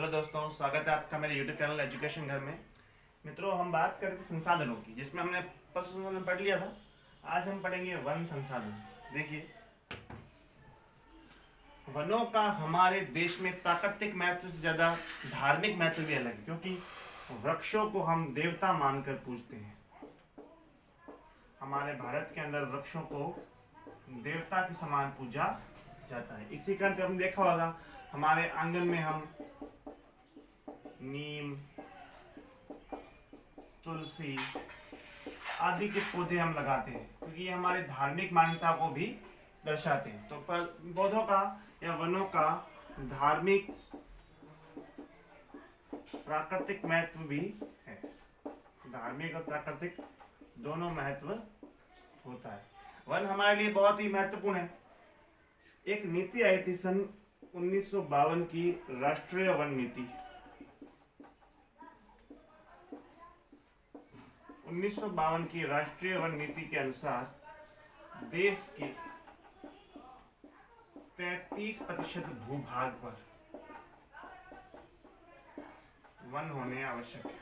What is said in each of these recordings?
Hello दोस्तों, स्वागत है आपका मेरे यूट्यूब चैनल एजुकेशन घर में। मित्रों, हम बात कर रहे थे संसाधनों की, जिसमें हमने पशु संसाधन पढ़ लिया था। आज हम पढ़ेंगे वन संसाधन। देखिए, वनों का हमारे देश में प्राकृतिक महत्व से ज़्यादा धार्मिक महत्व भी अलग है, क्योंकि वृक्षों को हम देवता मानकर पूजते हैं। हमारे भारत के अंदर वृक्षों को देवता के समान पूजा जाता है। इसी कारण हमने देखा होगा, हमारे आंगन में हम नीम, तुलसी आदि के पौधे हम लगाते हैं, क्योंकि ये हमारे धार्मिक मान्यता को भी दर्शाते हैं। तो पौधों का या वनों का धार्मिक प्राकृतिक महत्व भी है। धार्मिक और प्राकृतिक दोनों महत्व होता है। वन हमारे लिए बहुत ही महत्वपूर्ण है। एक नीति आई थी सन 1952 की, राष्ट्रीय वन नीति। 1952 की राष्ट्रीय वन नीति के अनुसार देश के 33% भूभाग पर वन होने आवश्यक है।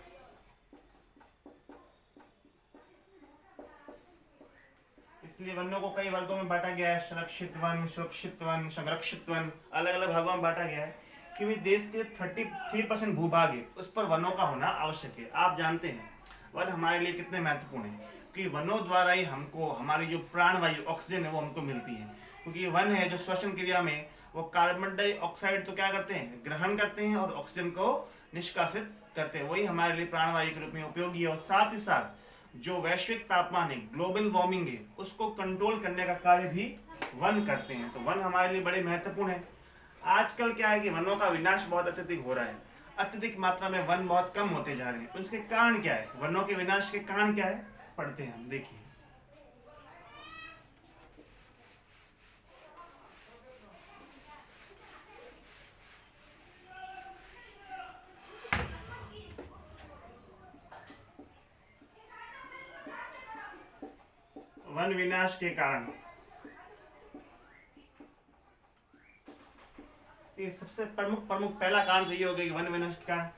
इसलिए वनों को कई वर्गों में बांटा गया है। सुरक्षित वन, सुरक्षित वन, संरक्षित वन, अलग अलग भागों में बांटा गया है, क्योंकि देश के 33% भूभाग है, उस पर वनों का होना आवश्यक है। आप जानते हैं वन हमारे लिए कितने महत्वपूर्ण है, कि वनों द्वारा ही हमको हमारी जो प्राणवायु ऑक्सीजन है वो हमको मिलती है। क्योंकि वन है जो श्वसन क्रिया में वो कार्बन डाइऑक्साइड तो क्या करते हैं, ग्रहण करते हैं, और ऑक्सीजन को निष्कासित करते हैं। वही हमारे लिए प्राणवायु के रूप में उपयोगी है। और साथ ही साथ जो वैश्विक तापमान है, ग्लोबल वार्मिंग है, उसको कंट्रोल करने का कार्य भी वन करते हैं। तो वन हमारे लिए बड़े महत्वपूर्ण है। आजकल क्या है कि वनों का विनाश बहुत अत्यधिक हो रहा है। अत्यधिक मात्रा में वन बहुत कम होते जा रहे हैं। उसके कारण क्या है, वनों के विनाश के कारण क्या है, पढ़ते हैं हम। देखिए, वन विनाश के कारण ये सबसे प्रमुख पहला कारण तो ये हो गया कि वन विनाश के कारण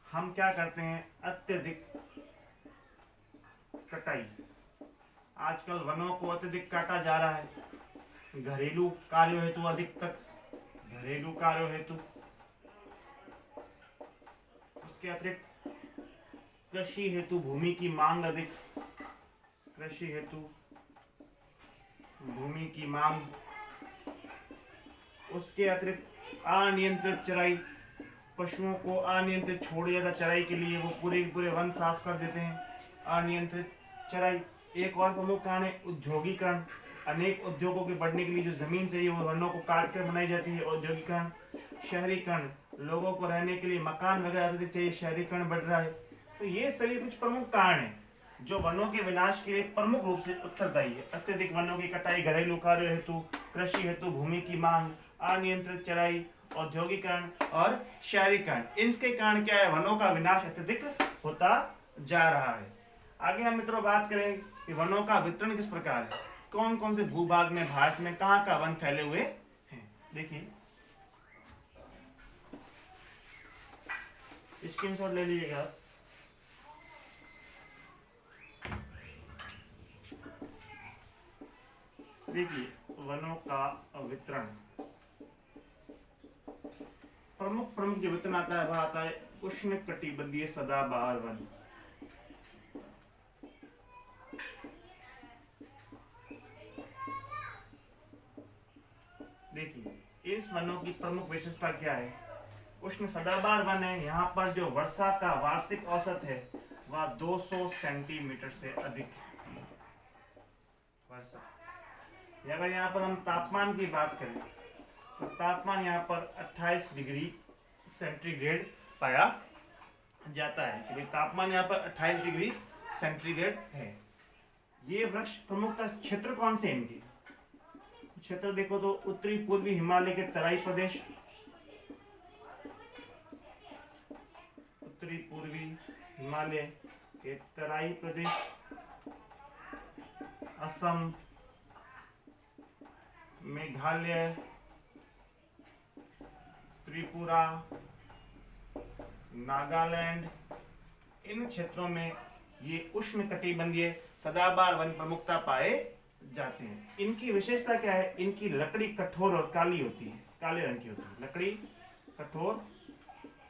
हम क्या करते हैं, अत्यधिक कटाई। आजकल वनों को अत्यधिक काटा जा रहा है घरेलू कार्यों हेतु, अधिकतर घरेलू कार्यों हेतु। उसके अतिरिक्त कृषि हेतु भूमि की मांग अधिक, कृषि हेतु भूमि की मांग। उसके अतिरिक्त अनियंत्रित चराई, पशुओं को अनियंत्रित छोड़ दिया जाता चराई के लिए, वो पूरे पूरे वन साफ कर देते हैं। अनियंत्रित चराई। एक और प्रमुख कारण है उद्योगीकरण। अनेक उद्योगों के बढ़ने के लिए जो जमीन चाहिए वो वनों को काट कर बनाई जाती है। औद्योगिकरण। शहरीकरण, लोगों को रहने के लिए मकान वगैरह अत्यधिक चाहिए, शहरीकरण बढ़ रहा है। तो ये सभी कुछ प्रमुख कारण है जो वनों के विनाश के लिए प्रमुख रूप से उत्तरदायी है। अत्यधिक वनों की कटाई, घरेलू कार्यों हेतु, कृषि हेतु भूमि की मांग, अनियंत्रित चराई, औद्योगिकरण और शहरीकरण। इनके कारण क्या है, वनों का विनाश अत्यधिक होता जा रहा है। आगे हम मित्रों बात करें कि वनों का वितरण किस प्रकार है, कौन कौन से भूभाग में भारत में कहाँ का वन फैले हुए हैं। देखिए, स्क्रीनशॉट ले लीजिएगा। देखिए, वनों का वितरण, प्रमुख जो वितरण आता है वह आता है उष्ण कटिबंधीय सदाबहार वन। देखिए, इस वनों की प्रमुख विशेषता क्या है। उष्ण सदाबहार वन है, यहाँ पर जो वर्षा का वार्षिक औसत है वह 200 सेंटीमीटर से अधिक है वर्षा। अगर यहाँ पर हम तापमान की बात करें तो तापमान यहाँ पर 28 डिग्री सेंटीग्रेड पाया जाता है, क्योंकि तापमान यहाँ पर 28 डिग्री सेंटीग्रेड है। ये वृक्ष प्रमुखतः क्षेत्र कौन से इनके क्षेत्र देखो तो उत्तरी पूर्वी हिमालय के तराई प्रदेश, उत्तरी पूर्वी हिमालय के तराई प्रदेश, असम, मेघालय, त्रिपुरा, नागालैंड, इन क्षेत्रों में ये उष्णकटिबंधीय सदाबहार वन प्रमुखता पाए जाते हैं। इनकी विशेषता क्या है? इनकी लकड़ी कठोर और काली होती है, काले रंग की होती है। लकड़ी कठोर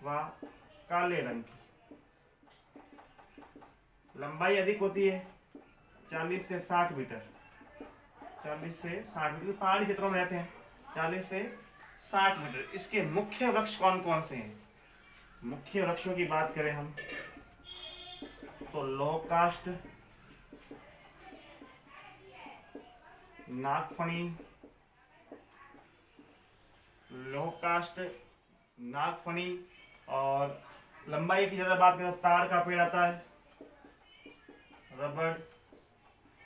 व काले रंग की, लंबाई अधिक होती है 40 से 60 मीटर, 40 से 60 मीटर, पहाड़ी क्षेत्रों में रहते हैं 40 से 60 मीटर। इसके मुख्य वृक्ष कौन कौन से हैं? मुख्य वृक्षों की बात करें हम तो लौह काष्ठ, नागफणी, लौह काष्ठ, नागफणी, और लंबाई की ज्यादा बात करें तो ताड़ का पेड़ आता है, रबड़,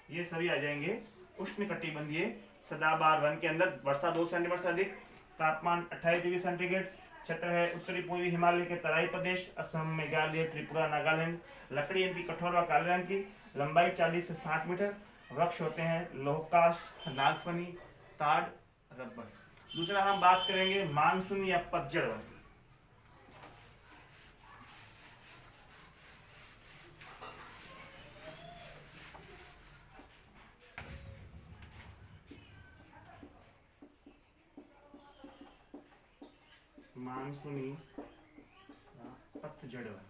ये सभी आ जाएंगे उष्णकटिबंधीय सदाबहार वन के अंदर। वर्षा 2 सेंटीमीटर से अधिक, तापमान 28 डिग्री सेंटीग्रेड, क्षेत्र है उत्तरी पूर्वी हिमालय के तराई प्रदेश, असम, मेघालय, त्रिपुरा, नागालैंड। लकड़ी इनकी कठोर व काले रंग की, लंबाई 40 से 60 मीटर। वृक्ष होते हैं लौह काष्ठ, नागफनी, ताड़, रबड़। दूसरा हम बात करेंगे मानसून या पतझड़ वन। मानसूनी पतझड़ वन,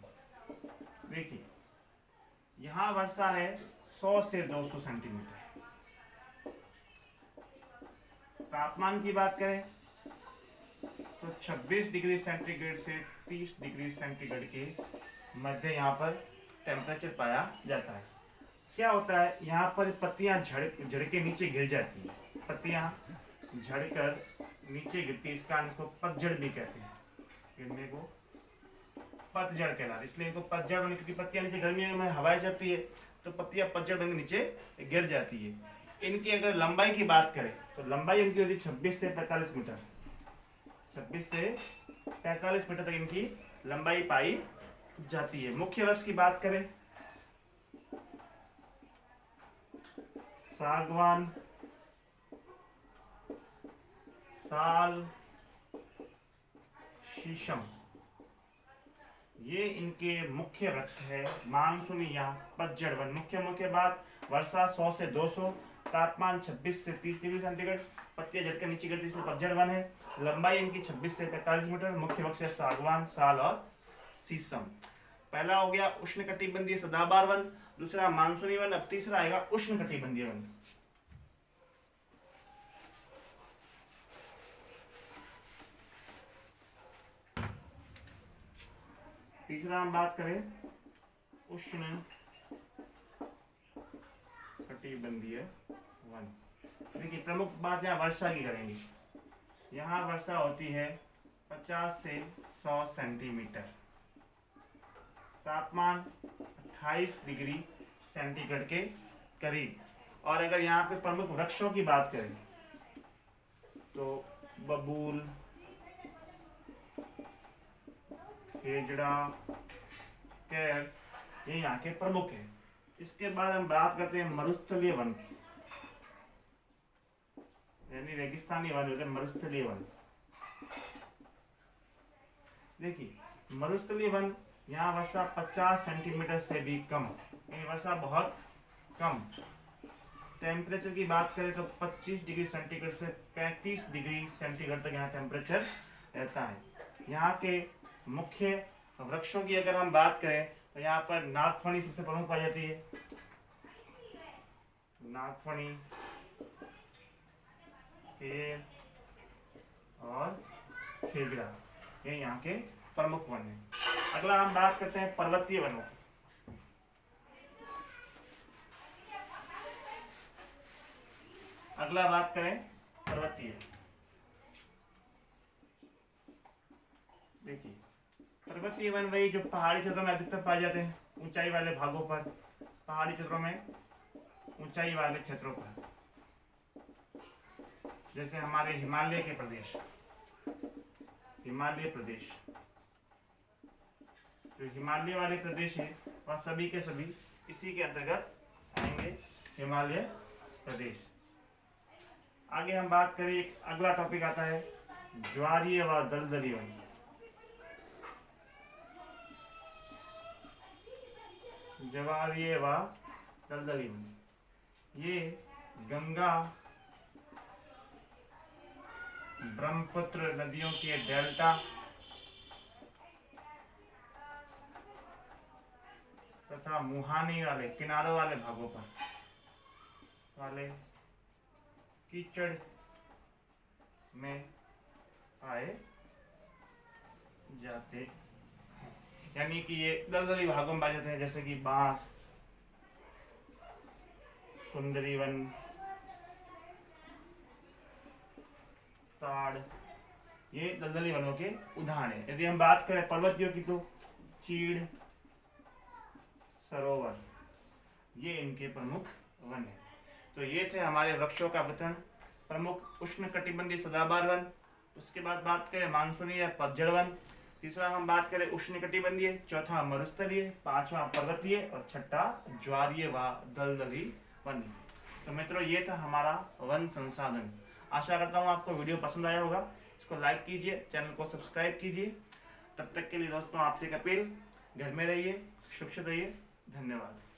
देखिए यहाँ वर्षा है 100 से 200 सेंटीमीटर। तापमान की बात करें तो 26 डिग्री सेंटीग्रेड से 30 डिग्री सेंटीग्रेड के मध्य यहाँ पर टेम्परेचर पाया जाता है। क्या होता है, यहाँ पर पत्तियां झड़ के नीचे गिर जाती है, पत्तियां झड़कर नीचे गिरती है, इस कारण इसको पतझड़ भी कहते हैं। गिरने को पतझड़ कहलाता है, इसलिए इनको पतझड़ बनी, क्योंकि पत्तियां नीचे गर्मियों में हवाएं चलती है तो पत्तियां पतझड़ बन के नीचे गिर जाती है। इनकी अगर लंबाई की बात करें तो लंबाई इनकी होती है 26 से 45 मीटर, 26 से 45 मीटर तक इनकी लंबाई पाई जाती है। मुख्य वृक्ष की बात करें, सागवान, साल, शीशम, ये इनके मुख्य वृक्ष है। मानसूनी या पतझड़ वन। मुख्य बात, वर्षा 100 से 200, तापमान 26 से 30 डिग्री सेंटीग्रेड, पत्तियां झड़कर नीचे गिरती, इसलिए पतझड़ वन है। लंबाई इनकी 26 से 45 मीटर। मुख्य वृक्ष है सागवान, साल और शीशम। पहला हो गया उष्णकटिबंधीय सदाबहार वन, दूसरा मानसूनी वन, अब तीसरा आएगा उष्णकटिबंधीय वन। तीसरा हम बात करें उष्ण कटिबंधीय वन। देखिए प्रमुख बात यहाँ वर्षा की करेंगे। यहाँ वर्षा होती है 50 से 100 सेंटीमीटर, तापमान 28 डिग्री सेंटीग्रेड के करीब। और अगर यहाँ पे प्रमुख वृक्षों की बात करें तो बबूल, खेजड़ा, कैर, ये यहाँ के प्रमुख हैं। इसके बाद हम बात करते हैं मरुस्थलीय वन, यानी रेगिस्तानी वन होते हैं मरुस्थलीय वन। देखिए मरुस्थलीय वन, यहाँ वर्षा 50 सेंटीमीटर से भी कम, ये वर्षा बहुत कम। टेम्परेचर की बात करें तो 25 डिग्री सेंटीग्रेड से 35 डिग्री सेंटीग्रेड तक यहाँ टेम्परेचर रहता है। यहाँ के मुख्य वृक्षों की अगर हम बात करें तो यहाँ पर नागफनी सबसे प्रमुख पाई जाती है। नागफनी, पेड़ और खेजड़ा, ये यहाँ के प्रमुख वन है। अगला हम बात करते हैं पर्वतीय वनों। अगला बात करें पर्वतीय। देखिए पर्वतीय वन वही जो पहाड़ी क्षेत्रों में अधिकतर पाए जाते हैं, ऊंचाई वाले भागों पर, पहाड़ी क्षेत्रों में, ऊंचाई वाले क्षेत्रों पर, जैसे हमारे हिमालय के प्रदेश, हिमालय प्रदेश, जो हिमालय वाले प्रदेश हैं वह सभी के सभी इसी के अंतर्गत आएंगे, हिमालय प्रदेश। आगे हम बात करें, एक अगला टॉपिक आता है ज्वारीय व दलदली वन। ज्वारीय व दलदली वन। ये गंगा ब्रह्मपुत्र नदियों के डेल्टा तथा मुहाने वाले किनारों वाले भागों पर वाले कीचड़ में पाए जाते हैं। यानी कि ये दलदली भागों में पाए जाते हैं, जैसे कि बांस, सुंदरी वन, ताड़, ये दलदली वनों के उदाहरण हैं। यदि हम बात करें पर्वतियों की तो चीड़, सरोवर, ये इनके प्रमुख वन है। तो ये थे हमारे वृक्षों का वितरण, प्रमुख उष्णकटिबंधीय सदाबहार वन। उसके बाद बात करें मानसूनी या पतझड़ वन। तीसरा हम बात करें उष्णकटिबंधीय, चौथा मरुस्थलीय, पांचवा पर्वतीय और छठा ज्वारीय व दलदली वन। तो मित्रों ये था हमारा वन संसाधन। आशा करता हूँ आपको वीडियो पसंद आया होगा। इसको लाइक कीजिए, चैनल को सब्सक्राइब कीजिए। तब तक के लिए दोस्तों आपसे एक अपील, घर में रहिए, सुरक्षित रहिए। धन्यवाद।